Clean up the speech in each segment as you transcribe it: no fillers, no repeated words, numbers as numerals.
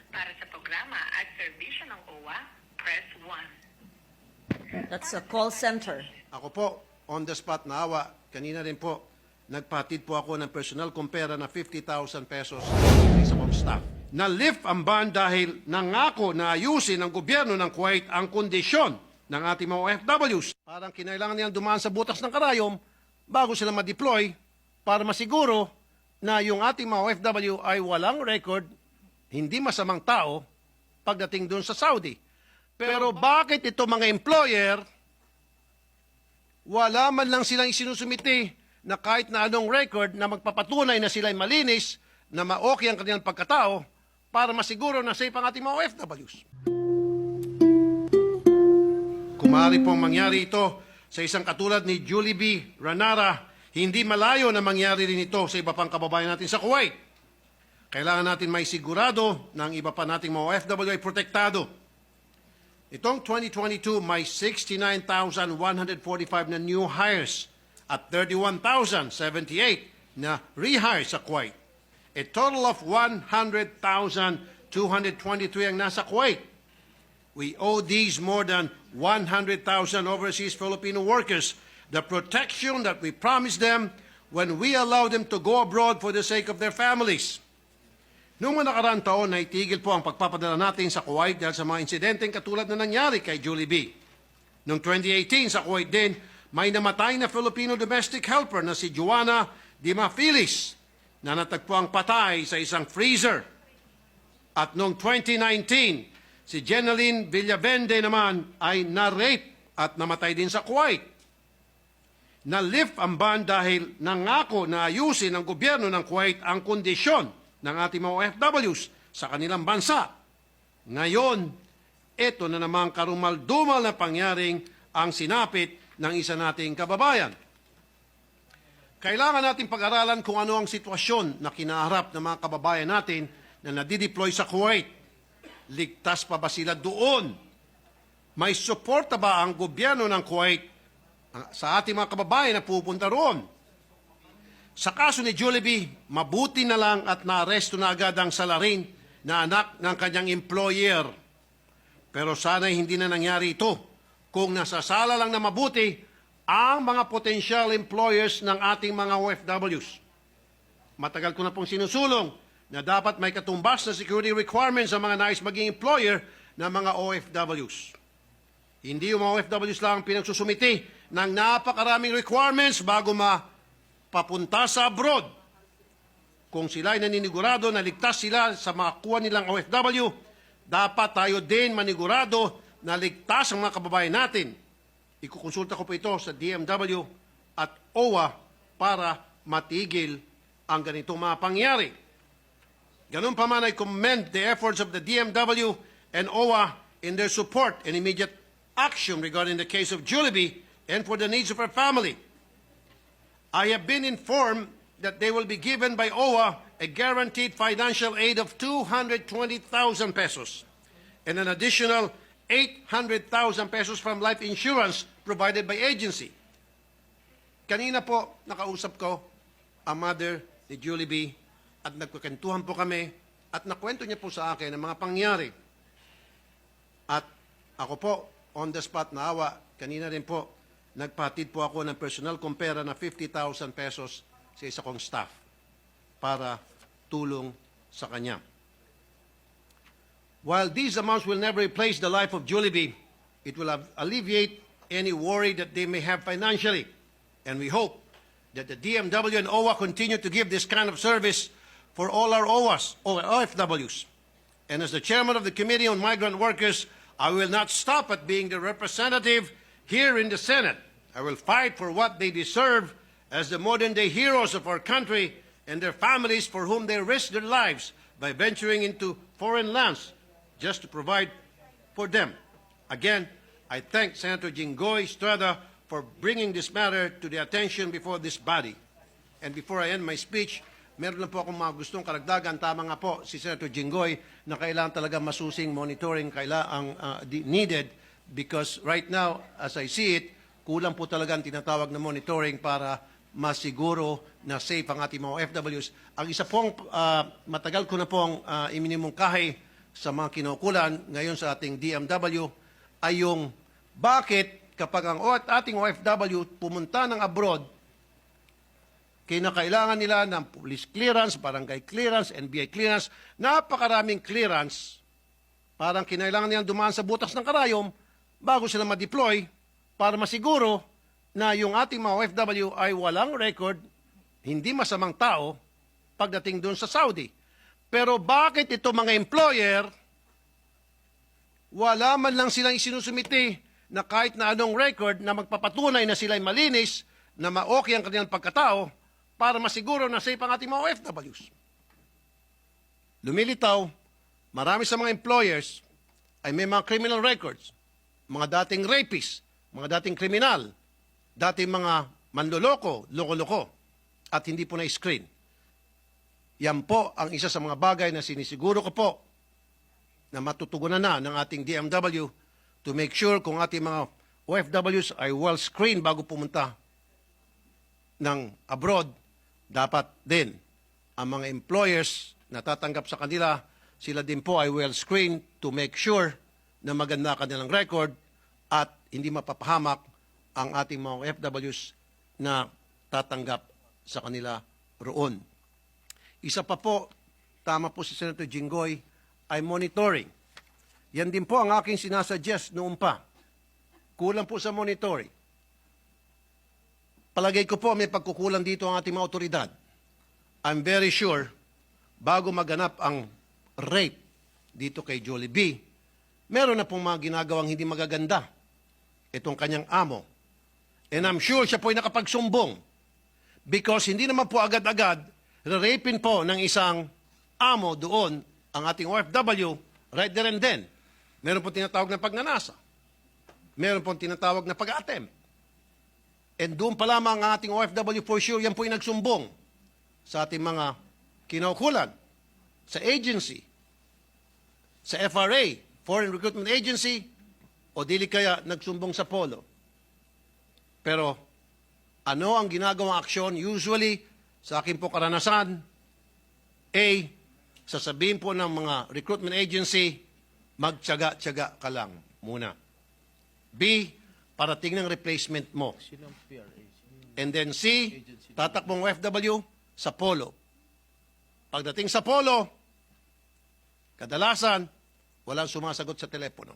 Para sa programa at serbisyo ng OWA, press 1. That's a call center. Ako po, on the spot naawa, kanina rin po, nagpatid po ako ng personal kong pera na 50,000 pesos sa isa kong staff. Na-lift ang ban dahil nangako na ayusin ng gobyerno ng Kuwait ang kondisyon ng ating mga OFWs. Parang kinailangan nilang dumaan sa butas ng karayom bago sila ma-deploy para masiguro na yung ating mga OFW ay walang record, hindi masamang tao pagdating doon sa Saudi. Pero bakit ito mga employer, wala man lang silang isinusumiti na kahit na anong record na magpapatunay na sila'y malinis, na ma-okay ang kanilang pagkatao, para masiguro na safe ang ating mga OFWs. Kung maaari pong mangyari ito sa isang katulad ni Julie B. Ranara, hindi malayo na mangyari rin ito sa iba pang kababayan natin sa Kuwait. Kailangan natin may sigurado na ang iba pa nating mga OFW ay protektado. Itong 2022, may 69,145 na new hires at 31,078 na rehires sa Kuwait. A total of 100,223 ang nasa Kuwait. We owe these more than 100,000 overseas Filipino workers the protection that we promised them when we allowed them to go abroad for the sake of their families. Noong mga nakaraang taon, naitigil po ang pagpapadala natin sa Kuwait dahil sa mga insidenteng katulad na nangyari kay Julie B. Noong 2018 sa Kuwait din, may namatay na Filipino domestic helper na si Joanna Dimafilis na natagpuang patay sa isang freezer. At noong 2019, si Jeneline Villavende naman ay na-rape at namatay din sa Kuwait. Na-lift ang ban dahil nangako na ayusin ng gobyerno ng Kuwait ang kondisyon ng ating mga OFWs sa kanilang bansa. Ngayon, ito na namang karumal-dumal na pangyaring ang sinapit ng isa nating kababayan. Kailangan natin pag-aralan kung ano ang sitwasyon na kinaharap ng mga kababayan natin na nadideploy sa Kuwait. Ligtas pa ba sila doon? May suporta ba ang gobyerno ng Kuwait sa ating mga kababayan na pupunta roon? Sa kaso ni Julie B., mabuti na lang at naaresto na agad ang salarin na anak ng kanyang employer. Pero sana'y hindi na nangyari ito kung nasasala lang na mabuti ang mga potential employers ng ating mga OFWs. Matagal ko na pong sinusulong na dapat may katumbas na security requirements ang mga nais maging employer ng mga OFWs. Hindi yung mga OFWs lang pinagsusumiti ng napakaraming requirements bago papunta sa abroad. Kung sila ay naninigurado na ligtas sila sa makuha nilang OFW, dapat tayo din manigurado na ligtas ang mga kababayan natin. Ikukonsulta ko po ito sa DMW at OWA para matigil ang ganitong mga pangyari. Ganun pa man, I commend the efforts of the DMW and OWA in their support and immediate action regarding the case of Julie B. and for the needs of her family. I have been informed that they will be given by OWA a guaranteed financial aid of 220,000 pesos and an additional 800,000 pesos from life insurance provided by agency. Kanina po, nakausap ko ang mother ni Julie B. at nagkakentuhan po kami at nakwento niya po sa akin ang mga pangyari. At ako po, on the spot naawa, kanina rin po, nagpatid po ako ng personal kong pera na 50,000 pesos sa isa kong staff para tulong sa kanya. While these amounts will never replace the life of Julie B., it will alleviate any worry that they may have financially. And we hope that the DMW and OWA continue to give this kind of service for all our OWAs, or OFWs. And as the chairman of the Committee on Migrant Workers, I will not stop at being the representative here in the Senate. I will fight for what they deserve as the modern-day heroes of our country and their families for whom they risk their lives by venturing into foreign lands just to provide for them. Again, I thank Senator Jinggoy Estrada for bringing this matter to the attention before this body. And before I end my speech, meron lang po akong mga gustong karagdagan. Tama nga po si Senator Jinggoy na kailangan talaga masusing monitoring needed because right now, as I see it, kulang po talaga ang tinatawag na monitoring para masiguro na safe ang ating mga OFWs. Ang isa pong matagal ko na pong iminimungkahi sa mga kinaukulan ngayon sa ating DMW ay yung bakit kapag ang ating OFW pumunta ng abroad, kinakailangan nila ng police clearance, barangay clearance, NBI clearance, napakaraming clearance, parang kinailangan nilang dumaan sa butas ng karayom bago sila ma-deploy para masiguro na yung ating mga OFW ay walang record, hindi masamang tao pagdating doon sa Saudi. Pero bakit ito mga employer, wala man lang silang isinusumiti na kahit na anong record na magpapatunay na sila'y malinis, na ma-okay ang kanilang pagkatao, para masiguro na safe ang ating mga OFWs. Lumilitaw, marami sa mga employers ay may mga criminal records, mga dating rapists, mga dating kriminal, dating mga manloloko, loko-loko, at hindi po na-screen. Yan po ang isa sa mga bagay na sinisiguro ko po na matutugunan na ng ating DMW to make sure kung ating mga OFWs ay well-screened bago pumunta ng abroad, dapat din ang mga employers na tatanggap sa kanila, sila din po ay well-screened to make sure na maganda kanilang record at hindi mapapahamak ang ating mga OFWs na tatanggap sa kanila roon. Isa pa po, tama po si Senator Jinggoy, ay monitoring. Yan din po ang aking sinasuggest noon pa. Kulang po sa monitoring. Palagay ko po may pagkukulang dito ang ating mga otoridad. I'm very sure, bago maganap ang rape dito kay Jollibee, meron na pong mga ginagawang hindi magaganda itong kanyang amo. And I'm sure siya po ay nakapagsumbong because hindi naman po agad-agad rapin po ng isang amo doon ang ating OFW right there and then. Meron po tinatawag na pagnanasa. Meron po tinatawag na pag-attempt. And doon pa lamang ang ating OFW for sure, yan po yung nagsumbong sa ating mga kinaukulan, sa agency, sa FRA, Foreign Recruitment Agency, o dili kaya nagsumbong sa Polo. Pero ano ang ginagawang aksyon? Usually, sa akin po karanasan, A, sasabihin po ng mga recruitment agency, magtyaga-tyaga ka lang muna. B, parating ng replacement mo. And then C, tatakbong OFW sa Polo. Pagdating sa Polo, kadalasan, walang sumasagot sa telepono.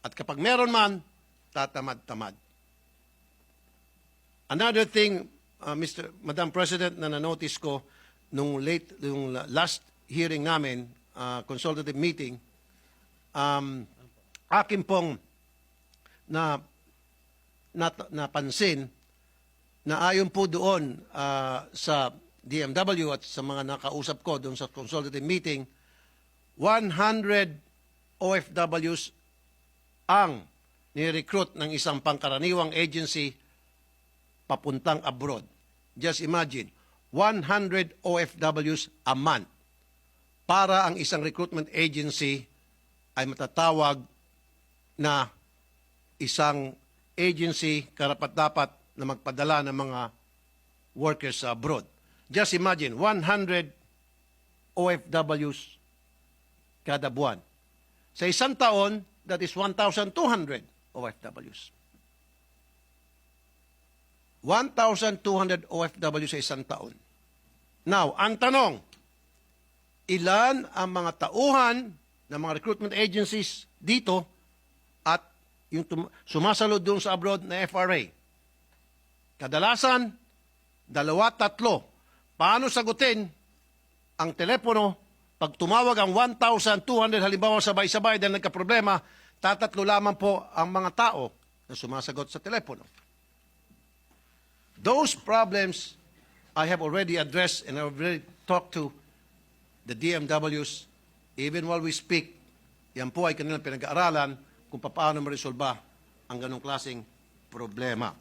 At kapag meron man, tatamad-tamad. Another thing, Madam President, na na-notice ko nung last hearing namin, consultative meeting, akin pong napansin na ayon po doon sa DMW at sa mga nakausap ko doon sa consultative meeting, 100 OFWs ang ni-recruit ng isang pangkaraniwang agency papuntang abroad. Just imagine, 100 OFWs a month para ang isang recruitment agency ay matatawag na isang agency karapat-dapat na magpadala ng mga workers sa abroad. Just imagine, 100 OFWs kada buwan. Sa isang taon, that is 1,200 OFWs. 1,200 OFW sa isang taon. Now, ang tanong, ilan ang mga tauhan ng mga recruitment agencies dito at yung sumasalod doon sa abroad na FRA? Kadalasan, 2-3. Paano sagutin ang telepono pag tumawag ang 1,200 halimbawa sabay-sabay dahil nagka-problema, tatatlo lamang po ang mga tao na sumasagot sa telepono. Those problems I have already addressed and I have already talked to the DMWs. Even while we speak, yan po ay kanilang pinag-aaralan kung paano maresolba ang ganong klaseng problema.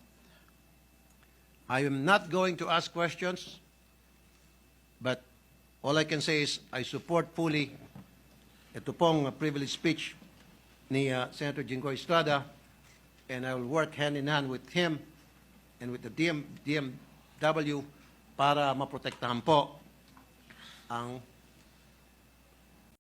I am not going to ask questions, but all I can say is I support fully ito pong privilege speech ni Senator Jinggoy Estrada, and I will work hand in hand with him and with the DMW para maprotektahan po ang